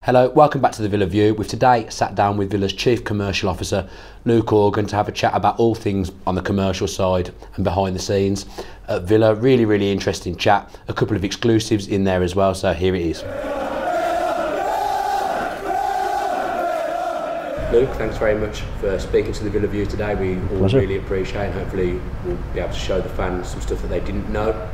Hello, welcome back to the Villa View. We've today sat down with Villa's Chief Commercial Officer, Luke Organ, to have a chat about all things on the commercial side and behind the scenes at Villa. Really interesting chat. A couple of exclusives in there as well, so here it is. Luke, thanks very much for speaking to the Villa View today. We all really appreciate, and hopefully we'll be able to show the fans some stuff that they didn't know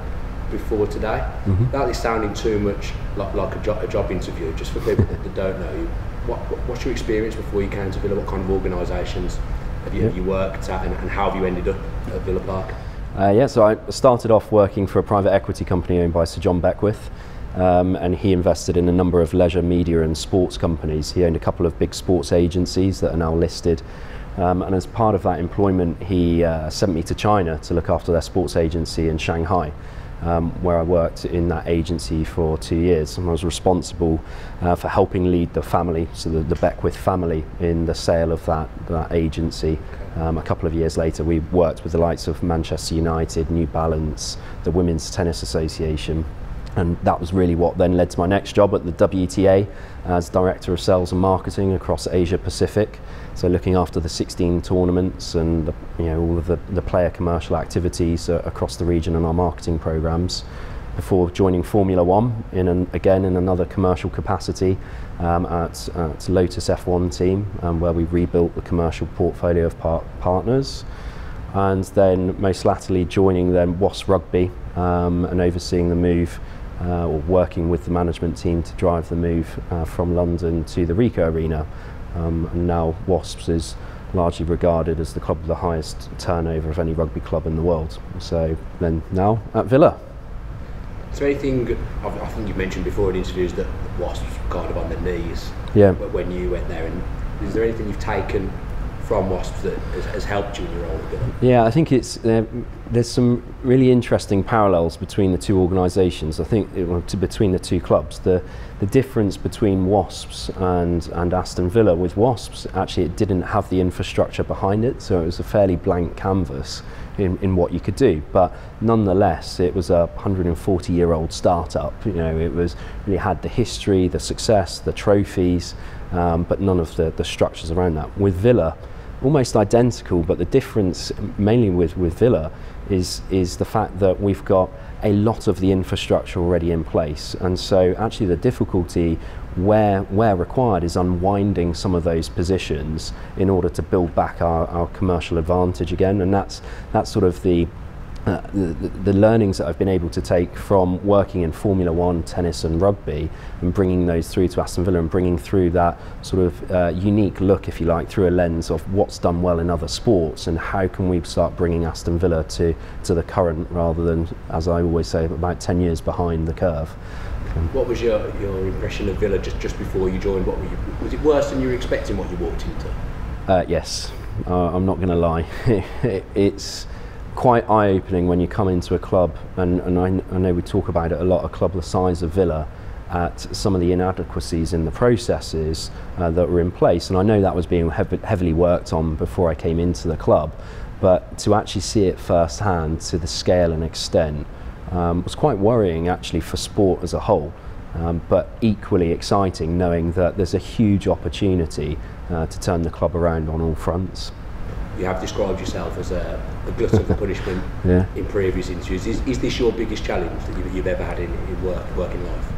before today. Without this sounding too much like a job interview, just for people that don't know you, what's your experience before you came to Villa? What kind of organisations have you worked at, and how have you ended up at Villa Park? So I started off working for a private equity company owned by Sir John Beckwith, and he invested in a number of leisure, media and sports companies. He owned a couple of big sports agencies that are now listed, and as part of that employment he sent me to China to look after their sports agency in Shanghai, where I worked in that agency for 2 years, and I was responsible for helping lead the family, so the Beckwith family, in the sale of that agency. A couple of years later we worked with the likes of Manchester United, New Balance, the Women's Tennis Association, and that was really what then led to my next job at the WTA as Director of Sales and Marketing across Asia Pacific. So looking after the 16 tournaments and all of the player commercial activities across the region and our marketing programs, before joining Formula One again in another commercial capacity at Lotus F1 team, where we rebuilt the commercial portfolio of partners, and then most latterly joining then Wasps Rugby and overseeing the move, or working with the management team to drive the move from London to the Ricoh Arena. And now Wasps is largely regarded as the club with the highest turnover of any rugby club in the world. So then now at Villa. Is there anything, I think you've mentioned before in interviews that Wasps were kind of on their knees when you went there, and is there anything you've taken from Wasps that has helped you in your role at Villa? Yeah, I think there's some really interesting parallels between the two organisations. I think between the two clubs, the difference between Wasps and Aston Villa, with Wasps actually it didn't have the infrastructure behind it, so it was a fairly blank canvas in what you could do, but nonetheless it was a 140-year-old startup. It really had the history, the success, the trophies, but none of the structures around that. With Villa, almost identical, but the difference mainly with Villa is the fact that we've got a lot of the infrastructure already in place, and so actually the difficulty where required is unwinding some of those positions in order to build back our commercial advantage again, and that's sort of the learnings that I've been able to take from working in Formula One, tennis and rugby, and bringing those through to Aston Villa, and bringing through that sort of unique look, if you like, through a lens of what's done well in other sports and how can we start bringing Aston Villa to the current, rather than, as I always say, about 10 years behind the curve. What was your impression of Villa just before you joined? Was it worse than you were expecting what you walked into? Yes, I'm not going to lie. It's quite eye-opening when you come into a club, and I know we talk about it a lot, a club the size of Villa, at some of the inadequacies in the processes that were in place, and I know that was being heavily worked on before I came into the club, but to actually see it firsthand to the scale and extent was quite worrying actually for sport as a whole, but equally exciting knowing that there's a huge opportunity to turn the club around on all fronts. You have described yourself as a glutton for punishment in previous interviews. Is this your biggest challenge that you've ever had in working life?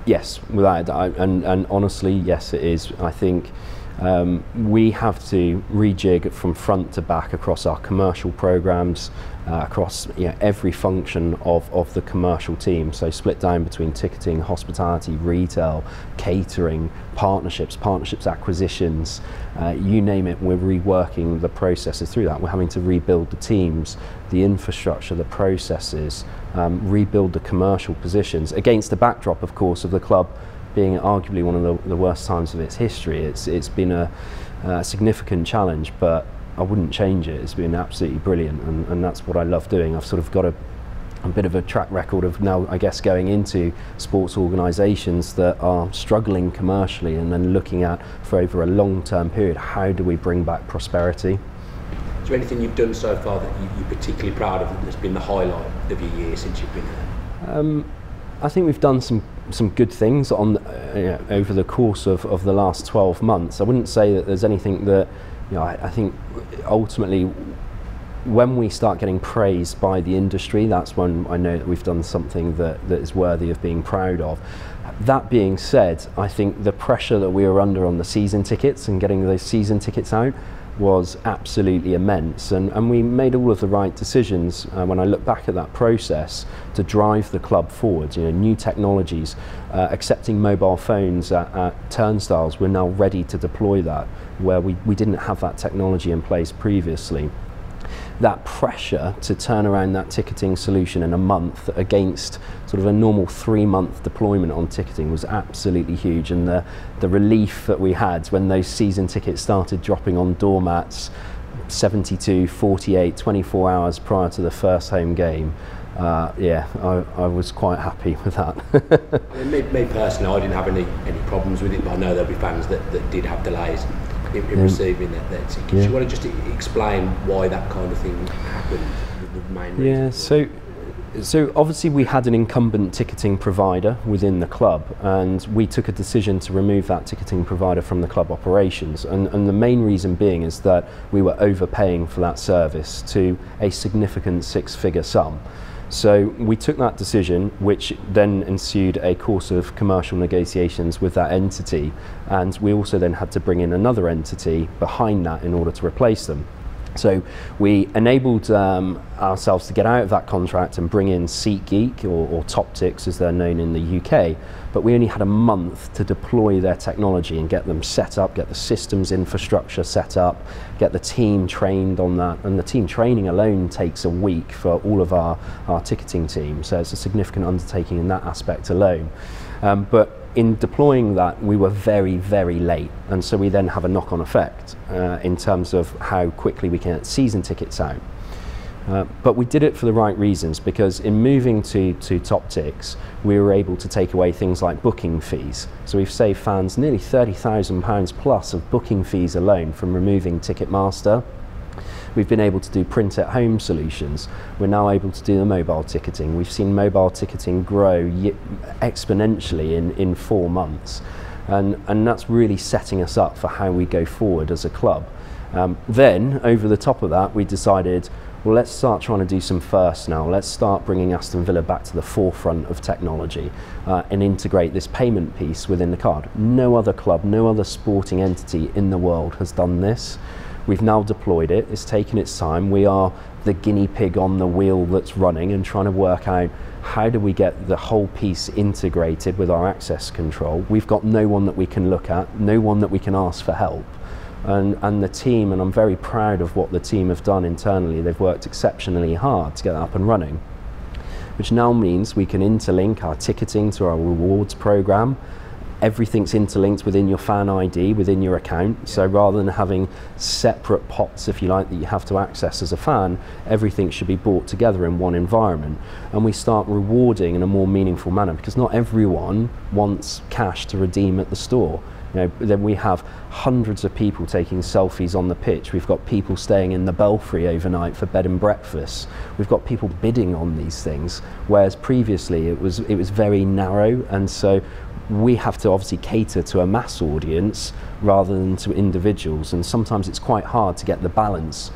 Yes, without a doubt, and honestly, yes, it is. I think we have to rejig from front to back across our commercial programs, across every function of the commercial team. So split down between ticketing, hospitality, retail, catering, partnerships acquisitions, you name it, we're reworking the processes through that. We're having to rebuild the teams, the infrastructure, the processes, rebuild the commercial positions against the backdrop, of course, of the club being arguably one of the worst times of its history. It's been a significant challenge, but I wouldn't change it. It's been absolutely brilliant, and that's what I love doing. I've sort of got a bit of a track record of now, I guess, going into sports organisations that are struggling commercially and then looking at, for over a long-term period, how do we bring back prosperity? Is there anything you've done so far that you're particularly proud of that's been the highlight of your year since you've been here? I think we've done some some good things on over the course of the last 12 months. I wouldn't say that there's anything that, I think ultimately when we start getting praised by the industry, that's when I know that we've done something that is worthy of being proud of. That being said, I think the pressure that we were under on the season tickets and getting those season tickets out was absolutely immense, and we made all of the right decisions when I look back at that process to drive the club forward. New technologies, accepting mobile phones at turnstiles, we're now ready to deploy that where we didn't have that technology in place previously. That pressure to turn around that ticketing solution in a month against sort of a normal 3-month deployment on ticketing was absolutely huge, and the relief that we had when those season tickets started dropping on doormats 72, 48, 24 hours prior to the first home game, I was quite happy with that. me personally, I didn't have any problems with it, but I know there'll be fans that did have delays in receiving their tickets. Do you want to just explain why that kind of thing happened, the main reason? So obviously we had an incumbent ticketing provider within the club, and we took a decision to remove that ticketing provider from the club operations, and the main reason being is that we were overpaying for that service to a significant 6-figure sum. So we took that decision, which then ensued a course of commercial negotiations with that entity, and we also then had to bring in another entity behind that in order to replace them. So we enabled ourselves to get out of that contract and bring in SeatGeek or Toptics as they're known in the UK, but we only had a month to deploy their technology and get them set up, get the systems infrastructure set up, get the team trained on that, and the team training alone takes a week for all of our ticketing team, so it's a significant undertaking in that aspect alone. But in deploying that, we were very, very late, and so we then have a knock-on effect in terms of how quickly we can get season tickets out. But we did it for the right reasons, because in moving to Toptics, we were able to take away things like booking fees. So we've saved fans nearly £30,000 plus of booking fees alone from removing Ticketmaster. We've been able to do print at home solutions. We're now able to do the mobile ticketing. We've seen mobile ticketing grow exponentially in 4 months. And that's really setting us up for how we go forward as a club. Then, over the top of that, we decided, well, let's start trying to do some firsts now. Let's start bringing Aston Villa back to the forefront of technology and integrate this payment piece within the card. No other club, no other sporting entity in the world has done this. We've now deployed it, it's taken its time. We are the guinea pig on the wheel that's running and trying to work out how do we get the whole piece integrated with our access control. We've got no one that we can look at, no one that we can ask for help. And the team, and I'm very proud of what the team have done internally, they've worked exceptionally hard to get that up and running, which now means we can interlink our ticketing to our rewards program. Everything's interlinked within your fan ID, within your account. So rather than having separate pots, if you like, that you have to access as a fan, everything should be brought together in one environment. And we start rewarding in a more meaningful manner, because not everyone wants cash to redeem at the store. Then we have hundreds of people taking selfies on the pitch. We've got people staying in the Belfry overnight for bed and breakfast. We've got people bidding on these things, whereas previously it was very narrow, and so we have to obviously cater to a mass audience rather than to individuals, and sometimes it's quite hard to get the balance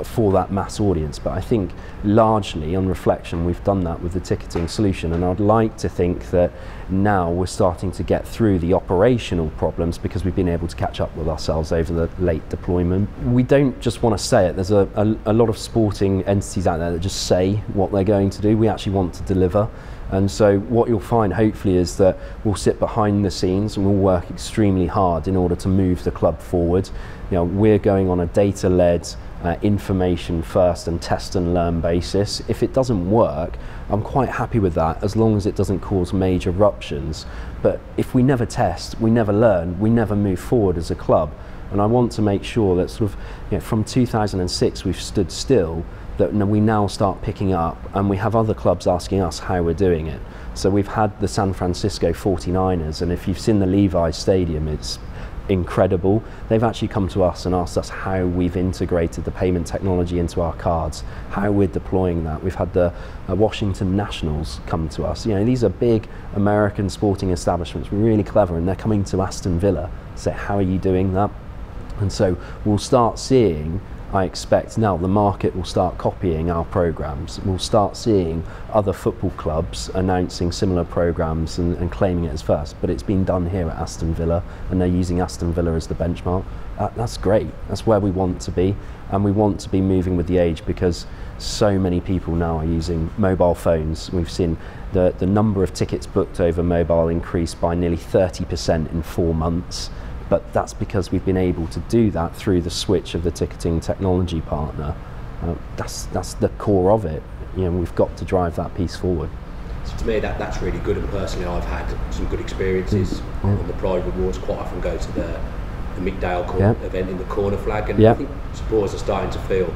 for that mass audience. But I think largely on reflection we've done that with the ticketing solution, and I'd like to think that now we're starting to get through the operational problems because we've been able to catch up with ourselves over the late deployment. We don't just want to say it. There's a lot of sporting entities out there that just say what they're going to do. We actually want to deliver. And so what you'll find hopefully is that we'll sit behind the scenes and we'll work extremely hard in order to move the club forward. We're going on a data-led, information first and test and learn basis. If it doesn't work, I'm quite happy with that, as long as it doesn't cause major ruptions. But if we never test, we never learn, we never move forward as a club. And I want to make sure that sort of, from 2006 we've stood still, that we now start picking up, and we have other clubs asking us how we're doing it. So we've had the San Francisco 49ers, and if you've seen the Levi's Stadium, it's incredible. They've actually come to us and asked us how we've integrated the payment technology into our cards, how we're deploying that. We've had the Washington Nationals come to us. You know, these are big American sporting establishments, really clever, and they're coming to Aston Villa to say, how are you doing that? And so we'll start seeing, I expect now, the market will start copying our programs. We'll start seeing other football clubs announcing similar programs and claiming it as first. But it's been done here at Aston Villa, and they're using Aston Villa as the benchmark. That's great. That's where we want to be, and we want to be moving with the age, because so many people now are using mobile phones. We've seen the number of tickets booked over mobile increase by nearly 30% in 4 months. But that's because we've been able to do that through the switch of the ticketing technology partner. That's the core of it. You know, we've got to drive that piece forward. So to me, that's really good, and personally I've had some good experiences on the Pride Rewards. Quite often go to the Midday event in the corner flag, and I think supporters are starting to feel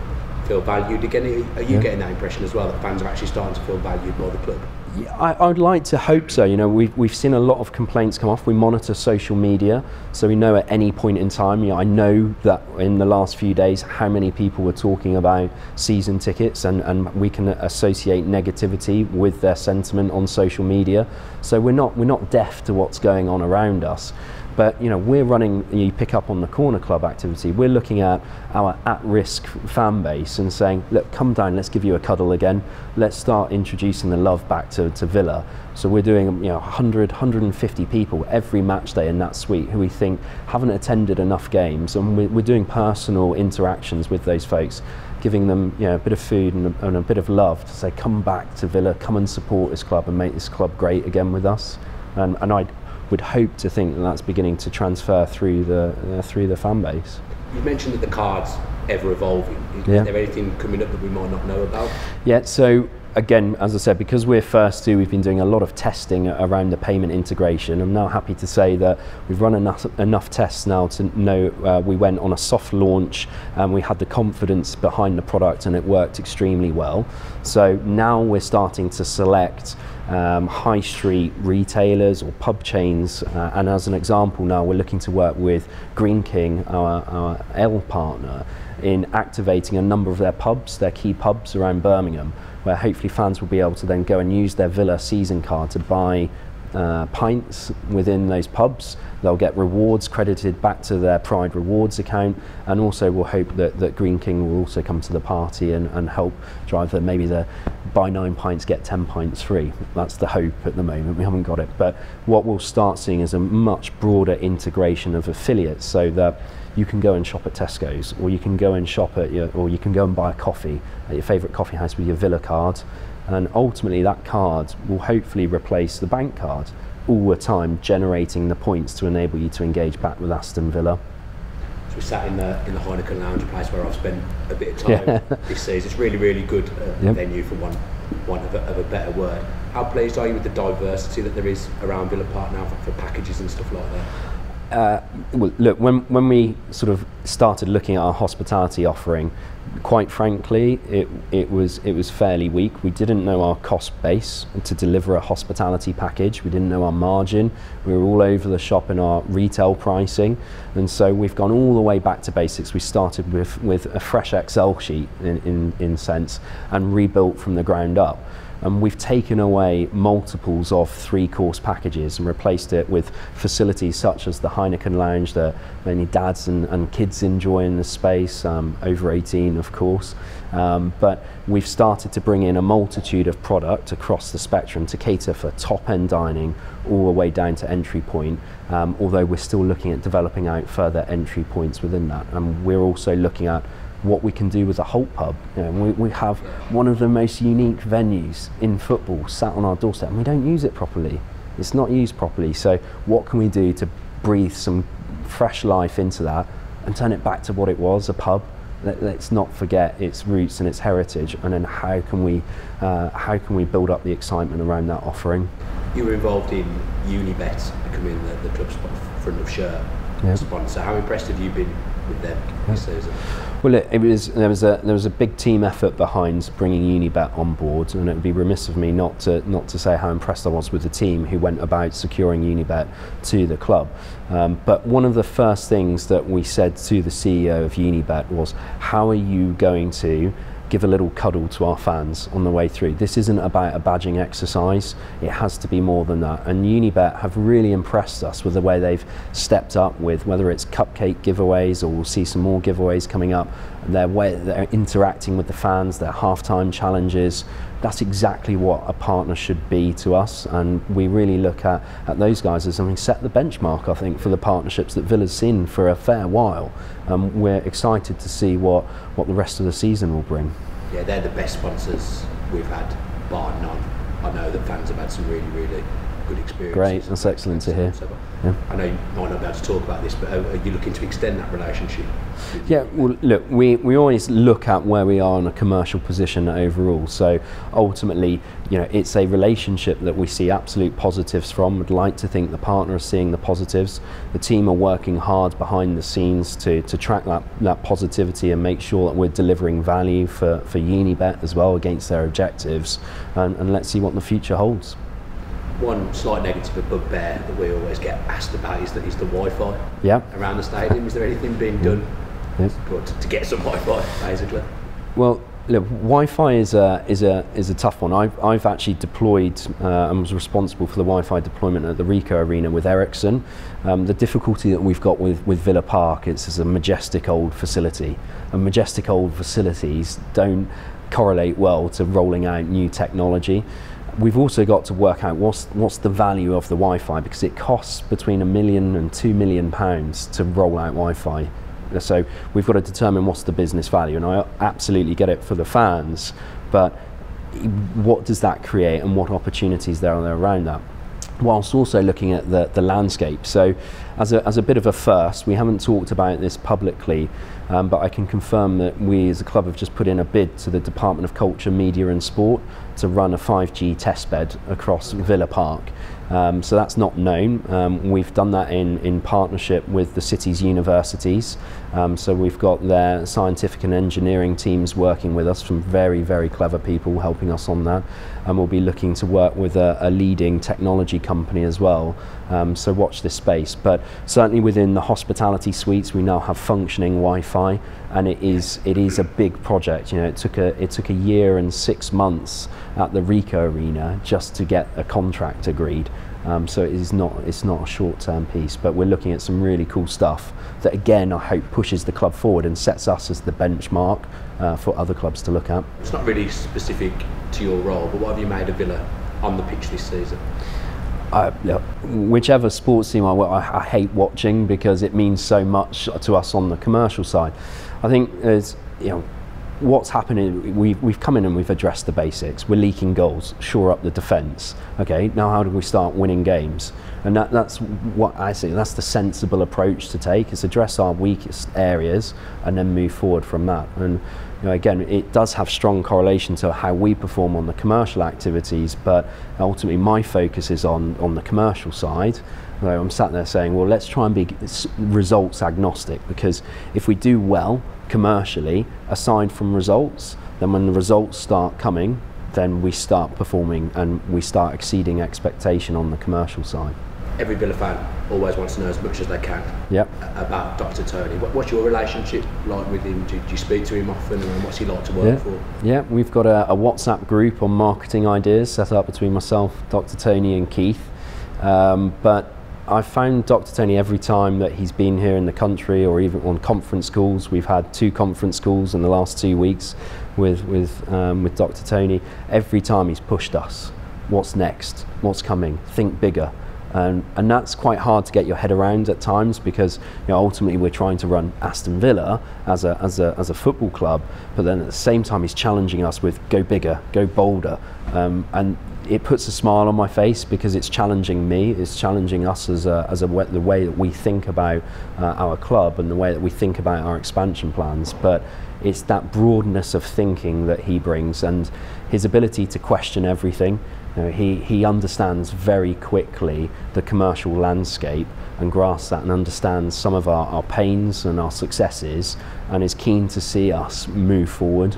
valued again. Are you getting that impression as well, that fans are actually starting to feel valued by the club? Yeah, I would like to hope so. You know, we've seen a lot of complaints come off. We monitor social media, so we know at any point in time. You know, I know that in the last few days how many people were talking about season tickets, and we can associate negativity with their sentiment on social media. So we're not deaf to what's going on around us. But you know, we're running, you pick up on the Corner Club activity, we're looking at our at-risk fan base and saying, look, come down, let's give you a cuddle again, let's start introducing the love back to Villa. So we're doing, you know, 100, 150 people every match day in that suite who we think haven't attended enough games, and we're doing personal interactions with those folks, giving them, you know, a bit of food and a bit of love to say, come back to Villa, come and support this club and make this club great again with us. And I would hope to think that that's beginning to transfer through the fan base. You mentioned that the card's ever evolving. Is there anything coming up that we might not know about? Yeah, so again, as I said, because we're first to, we've been doing a lot of testing around the payment integration. I'm now happy to say that we've run enough tests now to know we went on a soft launch and we had the confidence behind the product, and it worked extremely well. So now we're starting to select high street retailers or pub chains, and as an example now we're looking to work with Green King, our L partner, in activating a number of their pubs, their key pubs around Birmingham, where hopefully fans will be able to then go and use their Villa season card to buy pints within those pubs. They'll get rewards credited back to their Pride Rewards account, and also we'll hope that Green King will also come to the party and help drive maybe the buy 9 pints get 10 pints free. That's the hope at the moment. We haven't got it, but what we'll start seeing is a much broader integration of affiliates, so that you can go and shop at Tesco's, or you can go and shop at or you can go and buy a coffee at your favourite coffee house with your Villa card, and ultimately that card will hopefully replace the bank card, all the time generating the points to enable you to engage back with Aston Villa. So we sat in the Heineken Lounge, a place where I've spent a bit of time this season. It's really good venue, for want of a better word. How pleased are you with the diversity that there is around Villa Park now for packages and stuff like that? Well, look, when we sort of started looking at our hospitality offering, quite frankly, it was fairly weak. We didn't know our cost base to deliver a hospitality package. We didn't know our margin. We were all over the shop in our retail pricing, and so we've gone all the way back to basics. We started with a fresh Excel sheet in sense, and rebuilt from the ground up. And we've taken away multiples of 3-course packages and replaced it with facilities such as the Heineken Lounge that many dads and kids enjoy in the space, over 18 of course. But we've started to bring in a multitude of product across the spectrum to cater for top-end dining all the way down to entry point, although we're still looking at developing out further entry points within that. And we're also looking at what we can do with the Holt pub. You know, we have one of the most unique venues in football sat on our doorstep, and we don't use it properly. It's not used properly. So what can we do to breathe some fresh life into that and turn it back to what it was, a pub? Let's not forget its roots and its heritage, and then how can we build up the excitement around that offering? You were involved in Unibet becoming the club's front of shirt sponsor. How impressed have you been with them this season? Well, there was a big team effort behind bringing Unibet on board, and it would be remiss of me not to say how impressed I was with the team who went about securing Unibet to the club. But one of the first things that we said to the CEO of Unibet was, how are you going to give a little cuddle to our fans on the way through? This isn't about a badging exercise, it has to be more than that. And Unibet have really impressed us with the way they've stepped up with, whether it's cupcake giveaways, or we'll see some more giveaways coming up, and their way they're interacting with the fans, their halftime challenges. That's exactly what a partner should be to us, and we really look at those guys as something set the benchmark, I think, for the partnerships that Villa's seen for a fair while. We're excited to see what the rest of the season will bring. Yeah, they're the best sponsors we've had, bar none. I know that fans have had some really, really good experiences. Great, that's excellent to hear. Yeah. I know you might not be able to talk about this, but are you looking to extend that relationship? Yeah, well, look, we always look at where we are in a commercial position overall. So ultimately, it's a relationship that we see absolute positives from. We'd like to think the partner is seeing the positives. The team are working hard behind the scenes to track that positivity and make sure that we're delivering value for Unibet as well against their objectives. And let's see what the future holds. One slight negative of bugbear that we always get asked about is the Wi-Fi around the stadium. Is there anything being done to get some Wi-Fi, basically? Well, look, Wi-Fi is a tough one. I've actually deployed and was responsible for the Wi-Fi deployment at the Ricoh Arena with Ericsson. The difficulty that we've got with Villa Park is it's a majestic old facility, and majestic old facilities don't correlate well to rolling out new technology. We've also got to work out what's the value of the Wi-Fi, because it costs between £1 million and £2 million to roll out Wi-Fi. So we've got to determine what's the business value, and I absolutely get it for the fans, but what does that create and what opportunities there are there around that? Whilst also looking at the landscape. So as a bit of a first, we haven't talked about this publicly, but I can confirm that we as a club have just put in a bid to the Department of Culture, Media and Sport to run a 5G testbed across Villa Park. So that's not known. We've done that in partnership with the city's universities. So we've got their scientific and engineering teams working with us, from very, very clever people helping us on that. And we'll be looking to work with a leading technology company as well. So watch this space. But certainly within the hospitality suites, we now have functioning Wi-Fi, and it is a big project. It took a year and 6 months at the Ricoh Arena just to get a contract agreed. So it's not a short-term piece, but we're looking at some really cool stuff that, again, I hope pushes the club forward and sets us as the benchmark for other clubs to look at. It's not really specific to your role, but what have you made of Villa on the pitch this season? Look, whichever sports team I hate watching, because it means so much to us on the commercial side. I think there's, what's happening, we've come in and we've addressed the basics. We're leaking goals, shore up the defence. Okay, now how do we start winning games? And that's what I see, that's the sensible approach to take, is address our weakest areas and then move forward from that. And again, it does have strong correlation to how we perform on the commercial activities, but ultimately my focus is on the commercial side. I'm sat there saying, well, let's try and be results agnostic, because if we do well commercially, aside from results, then when the results start coming, then we start performing and we start exceeding expectation on the commercial side. Every Villa fan always wants to know as much as they can about Dr. Tony. What's your relationship like with him? Do you speak to him often, and what's he like to work for? Yeah, we've got a WhatsApp group on marketing ideas set up between myself, Dr. Tony and Keith. But I've found Dr. Tony every time that he's been here in the country, or even on conference calls. We've had 2 conference calls in the last 2 weeks with Dr. Tony. Every time he's pushed us. What's next? What's coming? Think bigger. And that's quite hard to get your head around at times, because ultimately we're trying to run Aston Villa as a football club, but then at the same time he's challenging us with go bigger, go bolder, and it puts a smile on my face, because it's challenging me, it's challenging us the way that we think about our club and the way that we think about our expansion plans. But it's that broadness of thinking that he brings, and his ability to question everything. You know, he understands very quickly the commercial landscape and grasps that and understands some of our pains and our successes, and is keen to see us move forward.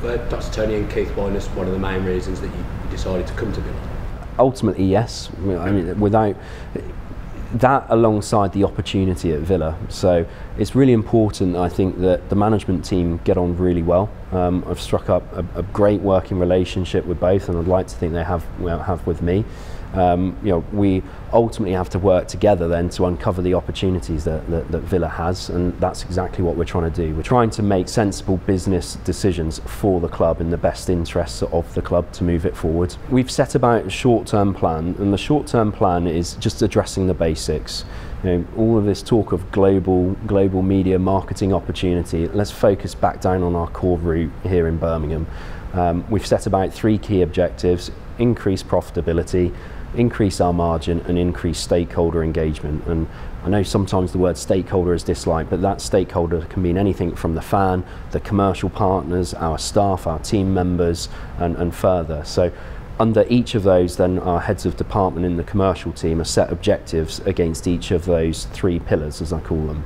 Dr. Tony and Keith Winus, one of the main reasons that you decided to come to Villa? Ultimately, yes. I mean, without that, alongside the opportunity at Villa. So it's really important, I think, that the management team get on really well. I've struck up a great working relationship with both, and I'd like to think they have with me. You know, we ultimately have to work together then to uncover the opportunities that Villa has, and that's exactly what we're trying to do. We're trying to make sensible business decisions for the club in the best interests of the club to move it forward. We've set about a short-term plan, and the short-term plan is just addressing the basics. You know, all of this talk of global media marketing opportunity, let's focus back down on our core route here in Birmingham. We've set about 3 key objectives: increase profitability, increase our margin, and increase stakeholder engagement. And I know sometimes the word stakeholder is disliked, but that stakeholder can mean anything from the fan, the commercial partners, our staff, our team members, and further. So under each of those, then our heads of department in the commercial team are set objectives against each of those 3 pillars, as I call them.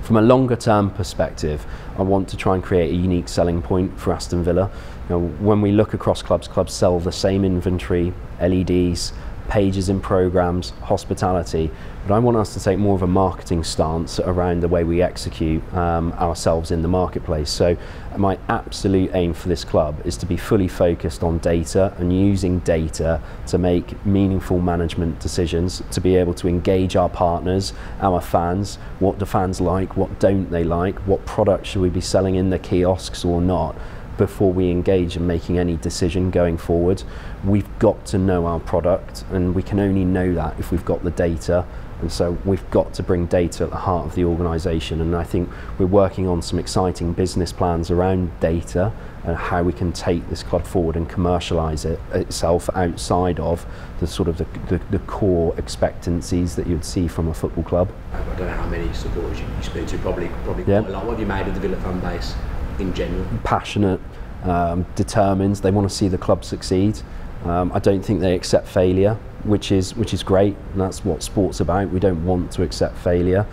From a longer term perspective, I want to try and create a unique selling point for Aston Villa. You know, when we look across clubs sell the same inventory, LEDs, pages in programs, hospitality, but I want us to take more of a marketing stance around the way we execute ourselves in the marketplace. So my absolute aim for this club is to be fully focused on data and using data to make meaningful management decisions, to be able to engage our partners, our fans. What do fans like, what don't they like, what products should we be selling in the kiosks or not, before we engage in making any decision going forward. We've got to know our product, and we can only know that if we've got the data, and so we've got to bring data at the heart of the organisation. And I think we're working on some exciting business plans around data and how we can take this club forward and commercialise it itself outside of the sort of the core expectancies that you'd see from a football club. I don't know how many supporters you speak to, probably yeah. Quite a lot. What have you made of the Villa fan base in general? Passionate, determined. They want to see the club succeed. I don't think they accept failure, which is great, and that's what sport's about. We don't want to accept failure.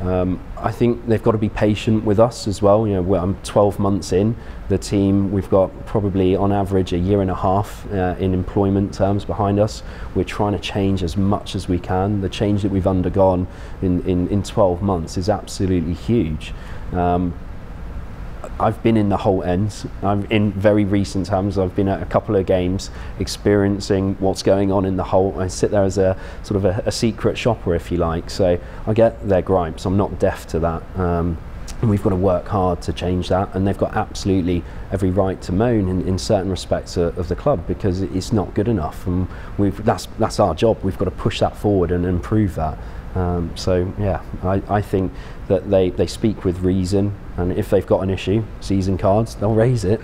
I think they've got to be patient with us as well. You know, I'm 12 months in the team. We've got probably on average a year and a half in employment terms behind us. We're trying to change as much as we can. The change that we've undergone in 12 months is absolutely huge. I've been in the whole ends. I'm in very recent times. I've been at a couple of games, experiencing what's going on in the whole. I sit there as a sort of a secret shopper, if you like. So I get their gripes. I'm not deaf to that. And we've got to work hard to change that. And they've got absolutely every right to moan in certain respects of the club, because it's not good enough. And that's our job. We've got to push that forward and improve that. So yeah, I think that they speak with reason, and if they've got an issue, season cards, they'll raise it.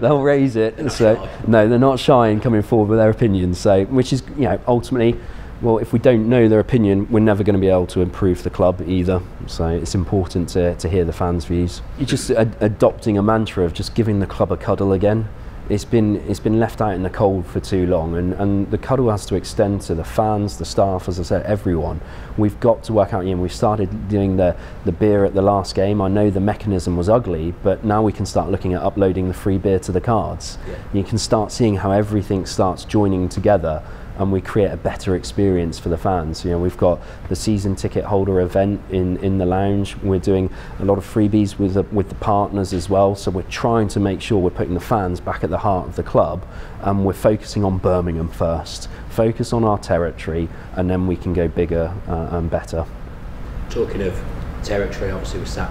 They'll raise it. So no, they're not shy in coming forward with their opinions. So, which is, you know, ultimately, well, if we don't know their opinion, we're never going to be able to improve the club either. So it's important to hear the fans' views. You're just adopting a mantra of just giving the club a cuddle again. It's been left out in the cold for too long, and the cuddle has to extend to the fans, the staff, as I said, everyone. We've got to work out, you know, we started doing the beer at the last game. I know the mechanism was ugly, but now we can start looking at uploading the free beer to the cards. Yeah. You can start seeing how everything starts joining together, and we create a better experience for the fans. You know, we've got the season ticket holder event in the lounge. We're doing a lot of freebies with the partners as well. So we're trying to make sure we're putting the fans back at the heart of the club, and we're focusing on Birmingham first. Focus on our territory, and then we can go bigger and better. Talking of territory, obviously we're sat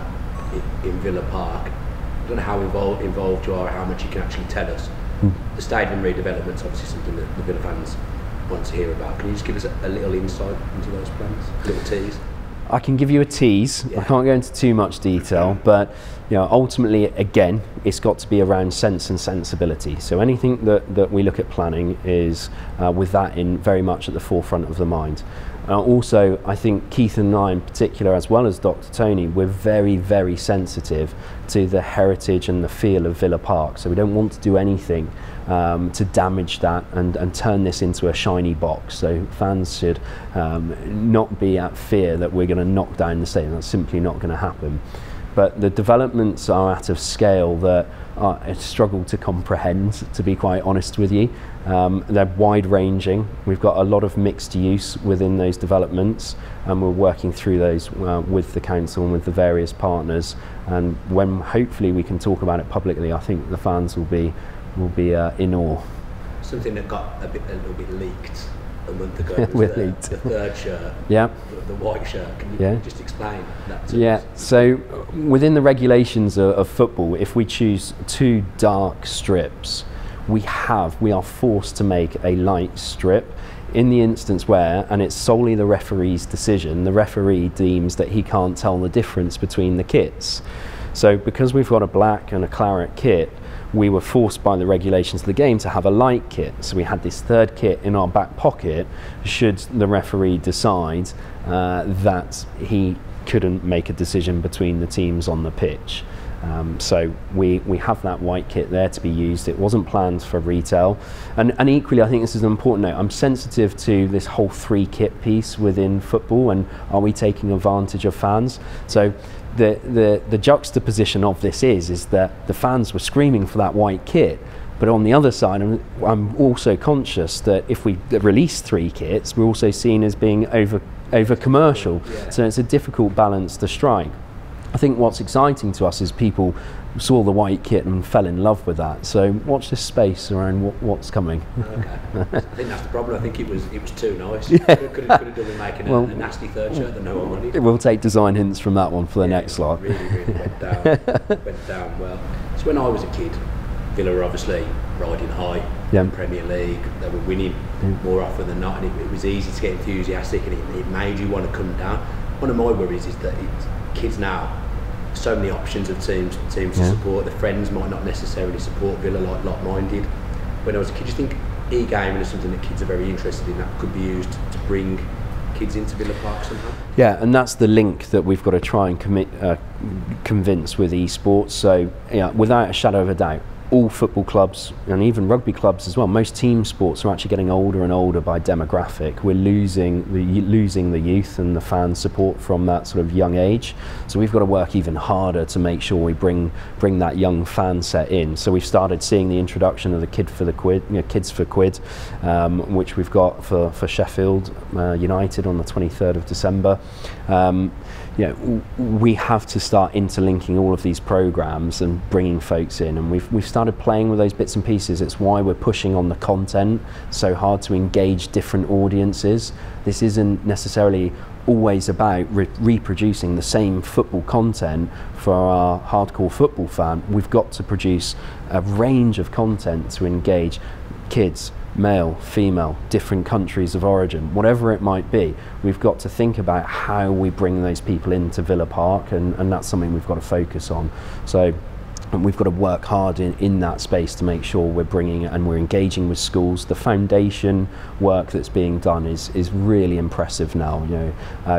in Villa Park. I don't know how involved you are, how much you can actually tell us. The stadium redevelopment's obviously something that the Villa fans want to hear about. Can you just give us a little insight into those plans, a little tease? I can give you a tease. Yeah. I can't go into too much detail, but you know, ultimately, again, it's got to be around sense and sensibility. So anything that we look at planning is with that in very much at the forefront of the mind. Also, I think Keith and I in particular, as well as Dr. Tony, we're very, very sensitive to the heritage and the feel of Villa Park. So we don't want to do anything to damage that and turn this into a shiny box. So fans should not be at fear that we're going to knock down the stadium. That's simply not going to happen. But the developments are at a scale that I struggle to comprehend, to be quite honest with you. They're wide-ranging. We've got a lot of mixed use within those developments, and we're working through those with the council and with the various partners. And when hopefully we can talk about it publicly, I think the fans will be in awe. Something that got a little bit leaked a month ago was the third shirt, yeah, the white shirt. Can you just explain that to us? So within the regulations of football, if we choose 2 dark strips, we are forced to make a light strip. In the instance where, and it's solely the referee's decision, the referee deems that he can't tell the difference between the kits. So because we've got a black and a claret kit, we were forced by the regulations of the game to have a light kit. So we had this third kit in our back pocket should the referee decide that he couldn't make a decision between the teams on the pitch. So we have that white kit there to be used. It wasn't planned for retail. And equally, I think this is an important note. I'm sensitive to this whole 3 kit piece within football, and are we taking advantage of fans? So the juxtaposition of this is that the fans were screaming for that white kit, but on the other side, I'm also conscious that if we release 3 kits, we're also seen as being over commercial. Yeah. So it's a difficult balance to strike. I think what's exciting to us is people saw the white kit and fell in love with that. So watch this space around what's coming. Okay. I think that's the problem. I think it was too nice. Yeah. Could have done with making a nasty third shirt that no one wanted. We'll take design hints from that one for the next slide. Really went down well. So when I was a kid, Villa were obviously riding high in the Premier League. They were winning more often than not, and it was easy to get enthusiastic, and it made you want to come down. One of my worries is that kids now, so many options of teams to support. The friends might not necessarily support Villa like mine did. When I was a kid, do you think e-gaming is something that kids are very interested in, that could be used to bring kids into Villa Park somehow? Yeah, and that's the link that we've got to try and convince with esports. So yeah, without a shadow of a doubt, all football clubs and even rugby clubs as well, most team sports are actually getting older and older by demographic. We're losing the youth and the fan support from that sort of young age. So we've got to work even harder to make sure we bring that young fan set in. So we've started seeing the introduction of the Kids for Quid, which we've got for Sheffield United on the 23rd of December. We have to start interlinking all of these programs and bringing folks in, and we've started playing with those bits and pieces. It's why we're pushing on the content so hard to engage different audiences. This isn't necessarily always about reproducing the same football content for our hardcore football fan. We've got to produce a range of content to engage kids, male, female, different countries of origin, whatever it might be. We've got to think about how we bring those people into Villa Park, and that's something we've got to focus on. So and we've got to work hard in that space to make sure we're bringing and we're engaging with schools. The foundation work that's being done is really impressive now.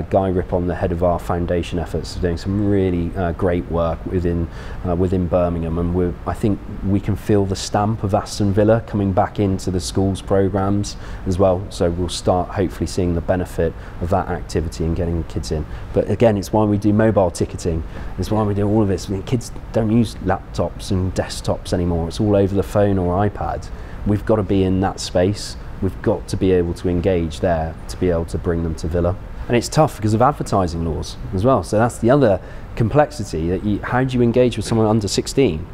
Guy Rippon, the head of our foundation efforts, is doing some really great work within Birmingham, and I think we can feel the stamp of Aston Villa coming back into the schools programs as well. So we'll start hopefully seeing the benefit of that activity and getting kids in. But again, it's why we do mobile ticketing. It's why we do all of this. Kids don't use laptops and desktops anymore. It's all over the phone or iPad. We've got to be in that space. We've got to be able to engage there to be able to bring them to Villa. And it's tough because of advertising laws as well. So that's the other complexity. How do you engage with someone under 16?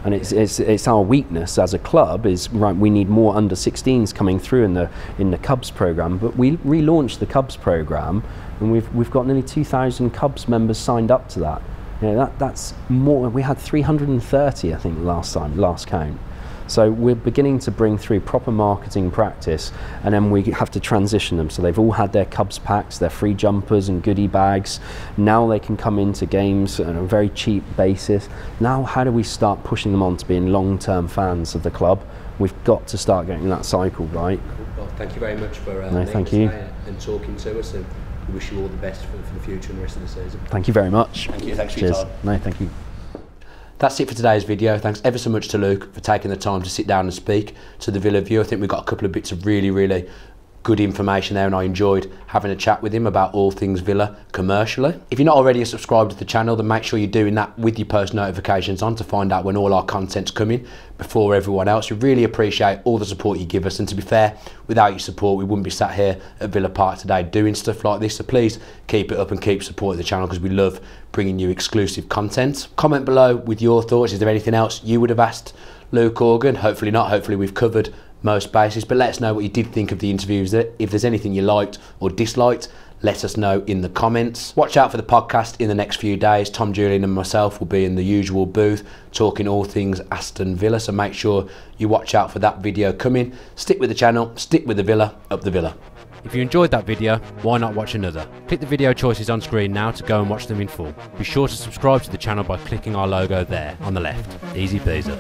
And it's our weakness as a club is, right, we need more under 16s coming through in the Cubs program. But we relaunched the Cubs program, and we've got nearly 2,000 Cubs members signed up to that. That's more. We had 330, I think, last count. So we're beginning to bring through proper marketing practice, and then we have to transition them. So they've all had their Cubs packs, their free jumpers and goodie bags. Now they can come into games on a very cheap basis. Now how do we start pushing them on to being long-term fans of the club? We've got to start getting that cycle right. Well, thank you very much for thank you. today. and talking to us, and we wish you all the best for the future and the rest of the season. Thank you very much. Thank you. Thanks for Cheers. your time. No, thank you. That's it for today's video. Thanks ever so much to Luke for taking the time to sit down and speak to the Villa View. I think we got a couple of bits of really good information there, and I enjoyed having a chat with him about all things Villa commercially. If you're not already subscribed to the channel, then make sure you're doing that with your post notifications on to find out when all our content's coming before everyone else. We really appreciate all the support you give us, and to be fair, without your support we wouldn't be sat here at Villa Park today doing stuff like this, so please keep it up and keep supporting the channel, because we love bringing you exclusive content. Comment below with your thoughts. Is there anything else you would have asked Luke Organ? Hopefully not. Hopefully we've covered most bases, but let us know what you did think of the interviews. If there's anything you liked or disliked, let us know in the comments. Watch out for the podcast in the next few days. Tom, Julian and myself will be in the usual booth talking all things Aston Villa, so make sure you watch out for that video coming. Stick with the channel, stick with the Villa, up the Villa. If you enjoyed that video, why not watch another? Click the video choices on screen now to go and watch them in full. Be sure to subscribe to the channel by clicking our logo there on the left. Easy peasy.